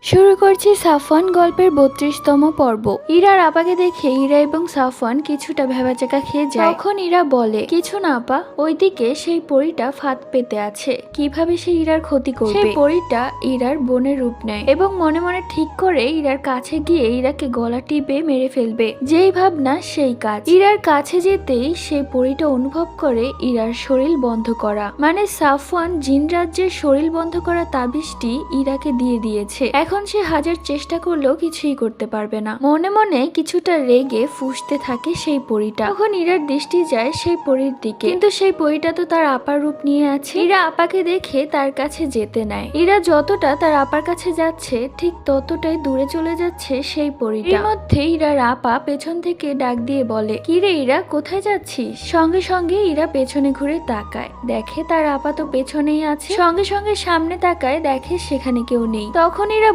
শুরু করছি সাফওয়ান গল্পের ৩২তম পর্ব। ইরার আপাকে দেখে ইরা এবং সাফওয়ান কিছুটা ভেবাচাকা খেয়ে যায়। তখন ইরা বলে, কিছু না আপা, ওইদিকে সেই পরীটা ফাঁদ পেতে আছে, কিভাবে সে ইরার ক্ষতি করবে। সেই পরীটা ইরার বোনের রূপ নেয় এবং মনে মনে ঠিক করে ইরার কাছে গিয়ে ইরাকে গলা টিপে মেরে ফেলবে। যেই ভাবনা সেই কাজ। ইরার কাছে যেতেই সেই পরীটা অনুভব করে ইরার শরীর বন্ধ করা, মানে সাফওয়ান জিন রাজ্যের শরীর বন্ধ করা তাবিজটি ইরাকে দিয়ে দিয়েছে। এখন সে হাজার চেষ্টা করলেও কিছুই করতে পারবে না। মনে মনে কিছুটা রেগে ফুঁসতে থাকে সেই পরীটা। তখন ইরার দৃষ্টি যায় সেই পরীর দিকে, কিন্তু সেই পরীটা তো তার আপার রূপ নিয়ে আছে। ইরা আপাকে দেখে তার কাছে যেতে নেয়। ইরা যতটা তার আপার কাছে যাচ্ছে ঠিক ততটাই দূরে চলে যাচ্ছে সেই পরীটা। এর মধ্যে ইরার আপা পেছন থেকে ডাক দিয়ে বলে, কিরে ইরা, কোথায় যাচ্ছিস? সঙ্গে সঙ্গে ইরা পেছনে ঘুরে তাকায়, দেখে তার আপা তো পেছনেই আছে। সঙ্গে সঙ্গে সামনে তাকায়, দেখে সেখানে কেউ নেই। তখন ইরা